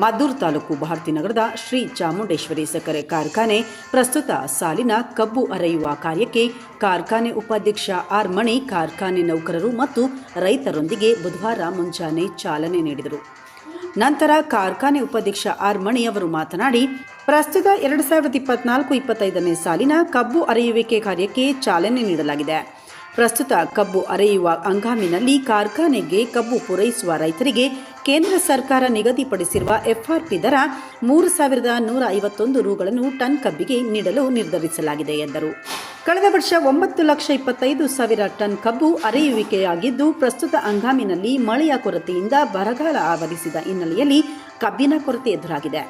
ಮದ್ದೂರು ತಾಲೂಕು ಭಾರತೀನಗರದ ಶ್ರೀ ಚಾಮುಂಡೇಶ್ವರಿ ಸಕ್ಕರೆ ಕಾರ್ಖಾನೆ ಪ್ರಸ್ತುತ ಸಾಲಿನ ಕಬ್ಬು ಅರೆಯುವ ಕಾರ್ಯಕ್ಕೆ ಕಾರ್ಖಾನೆ ಉಪಾಧ್ಯಕ್ಷ ಆರ್ ಮಣಿ ಕಾರ್ಖಾನೆ ನೌಕರರು ಮತ್ತು ರೈತರೊಂದಿಗೆ ಬುಧವಾರ ಮುಂಜಾನೆ ಚಾಲನೆ ನೀಡಿದರು. ನಂತರ ಕಾರ್ಖಾನೆ ಉಪಾಧ್ಯಕ್ಷ ಆರ್ ಮಣಿ ಅವರು ಮಾತನಾಡಿ, ಪ್ರಸ್ತುತ 2024-25ನೇ ಸಾಲಿನ ಕಬ್ಬು ಅರೆಯುವಿಕೆ ಕಾರ್ಯಕ್ಕೆ ಚಾಲನೆ ನೀಡಲಾಗಿದೆ. ಪ್ರಸ್ತುತ ಕಬ್ಬು ಅರೆಯುವ ಹಂಗಾಮಿನಲ್ಲಿ ಕಾರ್ಖಾನೆಗೆ ಕಬ್ಬು ಪೂರೈಸುವ ರೈತರಿಗೆ ಕೇಂದ್ರ ಸರ್ಕಾರ ನಿಗದಿಪಡಿಸಿರುವ FRP ದರ 3,151 ರುಗಳನ್ನು ಟನ್ ಕಬ್ಬಿಗೆ ನೀಡಲು ನಿರ್ಧರಿಸಲಾಗಿದೆ ಎಂದರು. ಕಳೆದ ವರ್ಷ 9,25,000 ಟನ್ ಕಬ್ಬು ಅರೆಯುವಿಕೆಯಾಗಿದ್ದು, ಪ್ರಸ್ತುತ ಹಂಗಾಮಿನಲ್ಲಿ ಮಳೆಯ ಕೊರತೆಯಿಂದ ಬರಗಾಲ ಆವರಿಸಿದ ಹಿನ್ನೆಲೆಯಲ್ಲಿ ಕಬ್ಬಿನ ಕೊರತೆ ಎದುರಾಗಿದೆ.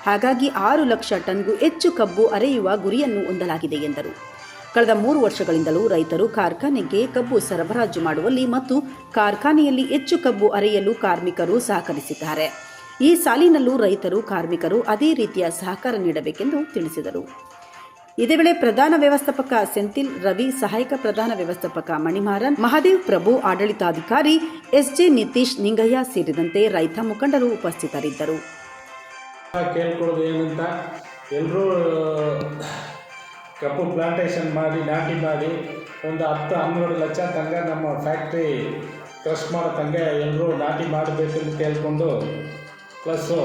ಹಾಗಾಗಿ 6 ಲಕ್ಷ ಟನ್ಗೂ ಹೆಚ್ಚು ಕಬ್ಬು ಅರೆಯುವ ಗುರಿಯನ್ನು ಹೊಂದಲಾಗಿದೆ ಎಂದರು. ಕಳೆದ 3 ವರ್ಷಗಳಿಂದಲೂ ರೈತರು ಕಾರ್ಖಾನೆಗೆ ಕಬ್ಬು ಸರಬರಾಜು ಮಾಡುವಲ್ಲಿ ಮತ್ತು ಕಾರ್ಖಾನೆಯಲ್ಲಿ ಹೆಚ್ಚು ಕಬ್ಬು ಅರೆಯಲು ಕಾರ್ಮಿಕರು ಸಹಕರಿಸಿದ್ದಾರೆ. ಈ ಸಾಲಿನಲ್ಲೂ ರೈತರು, ಕಾರ್ಮಿಕರು ಅದೇ ರೀತಿಯ ಸಹಕಾರ ನೀಡಬೇಕೆಂದು ತಿಳಿಸಿದರು. ಇದೇ ವೇಳೆ ಪ್ರಧಾನ ವ್ಯವಸ್ಥಾಪಕ ಸೆಂಥಿಲ್ ರವಿ, ಸಹಾಯಕ ಪ್ರಧಾನ ವ್ಯವಸ್ಥಾಪಕ ಮಣಿಮಾರನ್, ಮಹಾದೇವ್ ಪ್ರಭು, ಆಡಳಿತಾಧಿಕಾರಿ SJ ನಿತೀಶ್, ನಿಂಗಯ್ಯ ಸೇರಿದಂತೆ ರೈತ ಮುಖಂಡರು ಉಪಸ್ಥಿತರಿದ್ದರು. ಎಲ್ಲರೂ ಕಬ್ಬು ಪ್ಲಾಂಟೇಷನ್ ಮಾಡಿ ನಾಟಿ ಮಾಡಿ ಒಂದು 10-12 ಲಕ್ಷ ತನಕ ನಮ್ಮ ಫ್ಯಾಕ್ಟ್ರಿ ಕ್ರಷ್ ಮಾಡೋ ತನಕ ಎಲ್ಲರೂ ನಾಟಿ ಮಾಡಬೇಕಂತ ಕೇಳಿಕೊಂಡು, ಪ್ಲಸ್ಸು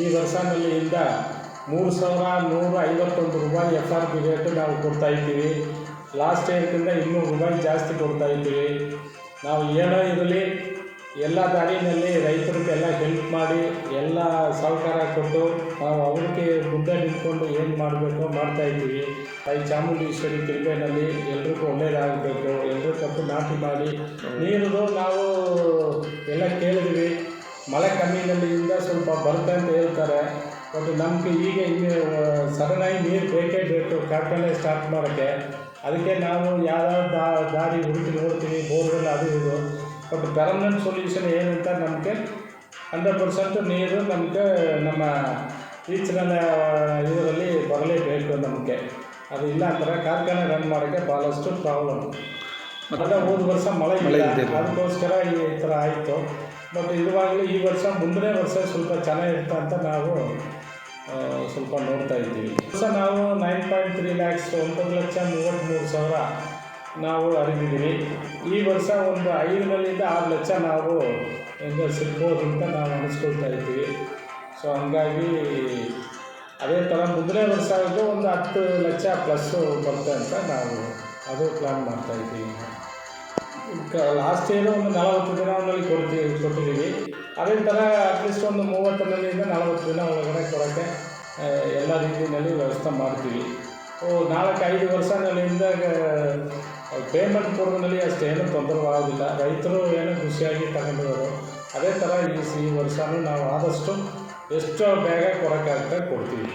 ಈ ವರ್ಷನಲ್ಲಿಂದ 3,151 ರೂಪಾಯಿ FRP ರೇಟು ನಾವು ಕೊಡ್ತಾಯಿದ್ದೀವಿ. ಲಾಸ್ಟ್ ಇಯರ್ಗಿಂತ 200 ರೂಪಾಯಿ ಜಾಸ್ತಿ ಕೊಡ್ತಾಯಿದ್ದೀವಿ. ನಾವು ಏನೋ ಇರಲಿ ಎಲ್ಲ ದಾರಿನಲ್ಲಿ ರೈತರಿಗೆಲ್ಲ ಹೆಲ್ಪ್ ಮಾಡಿ ಎಲ್ಲ ಸಹಕಾರ ಕೊಟ್ಟು ನಾವು ಅವ್ರಿಗೆ ಮುಂದೆ ನಿಂತ್ಕೊಂಡು ಏನು ಮಾಡಬೇಕು ಮಾಡ್ತಾಯಿದ್ದೀವಿ. ತಾಯಿ ಚಾಮುಂಡೇಶ್ವರಿ ಕೃಪೆಯಲ್ಲಿ ಎಲ್ರಿಗೂ ಒಳ್ಳೆಯದಾಗಬೇಕು. ಎಲ್ಲರೂ ಕಬ್ಬು ನಾಟಿ ಮಾಡಿ ನೀರು ನಾವು ಎಲ್ಲ ಕೇಳಿದ್ವಿ. ಮಳೆ ಕಮ್ಮಿನಲ್ಲಿಂದ ಸ್ವಲ್ಪ ಬರುತ್ತೆ ಅಂತ ಹೇಳ್ತಾರೆ. ಬಟ್ ನಮಗೆ ಈಗ ಸಡನ್ನಾಗಿ ನೀರು ಬೇಕೇ ಬೇಕು ಕಾರ್ಖಾನೆ ಸ್ಟಾರ್ಟ್ ಮಾಡೋಕ್ಕೆ. ಅದಕ್ಕೆ ನಾವು ಯಾವ್ಯಾವ ದಾರಿ ಹುಡುಕಿ ನೋಡ್ತೀವಿ, ಬೋರ್ವೆಲ್ ಅದು ಇದು. ಬಟ್ ಪರ್ಮನೆಂಟ್ ಸೊಲ್ಯೂಷನ್ ಏನಂತ ನಮಗೆ 100% ನೀರು ನಮಗೆ ನಮ್ಮ ಈಚಿನ ಇದರಲ್ಲಿ ಬರಲೇಬೇಕು ನಮಗೆ. ಅದು ಇಲ್ಲ ಅಂದರೆ ಕಾರ್ಖಾನೆ ರನ್ ಮಾಡೋಕ್ಕೆ ಭಾಳಷ್ಟು ಪ್ರಾಬ್ಲಮ್. ಮತ್ತು ಹೋದ ವರ್ಷ ಮಳೆ ಇಲ್ಲ, ಅದಕ್ಕೋಸ್ಕರ ಈ ಥರ ಆಯಿತು. ಬಟ್ ಇರುವಾಗಲೂ ಈ ವರ್ಷ ಮುಂದಿನ ವರ್ಷ ಸ್ವಲ್ಪ ಚೆನ್ನಾಗಿರುತ್ತೆ ಅಂತ ನಾವು ಸ್ವಲ್ಪ ನೋಡ್ತಾ ಇದ್ದೀವಿ. ವರ್ಷ ನಾವು 9.3 lakhs 9,33,000 ನಾವು ಅರಿದಿದ್ದೀವಿ. ಈ ವರ್ಷ ಒಂದು 5-6 ಲಕ್ಷ ನಾವು ಎಂದು ಸಿಗ್ಬೋದು ಅಂತ ನಾವು ಅನಿಸ್ಕೊಳ್ತಾ ಇದ್ದೀವಿ. ಸೊ ಹಂಗಾಗಿ ಅದೇ ಥರ ಮುಂದಿನ ವರ್ಷ ಒಂದು 10 ಲಕ್ಷ ಪ್ಲಸ್ಸು ಬರುತ್ತೆ ಅಂತ ನಾವು ಅದು ಪ್ಲ್ಯಾನ್ ಮಾಡ್ತಾಯಿದ್ದೀವಿ. ಲಾಸ್ಟ್ ಇಯರ್ ಒಂದು 40 ದಿನದಲ್ಲಿ ಕೊಟ್ಟಿದ್ದೀವಿ. ಅದೇ ಥರ ಅಟ್ಲೀಸ್ಟ್ ಒಂದು 30 40 ದಿನ ಒಳಗಡೆ ಕೊಡೋಕ್ಕೆ ಎಲ್ಲ ರೀತಿಯಲ್ಲಿ ವ್ಯವಸ್ಥೆ ಮಾಡ್ತೀವಿ. 4-5 ವರ್ಷಗಳಿಂದ ಪೇಮೆಂಟ್ ಕೊಡೋದ್ರಲ್ಲಿ ಅಷ್ಟೇನು ತೊಂದರೆ ಆಗೋದಿಲ್ಲ. ರೈತರು ಏನೋ ಖುಷಿಯಾಗಿ ತಗೊಂಡಿರೋರು. ಅದೇ ಥರ ಈ ವರ್ಷವೂ ನಾವು ಆದಷ್ಟು ಎಷ್ಟು ಬೇಗ ಕೊಡೋಕ್ಕಾಗುತ್ತೆ ಕೊಡ್ತೀವಿ.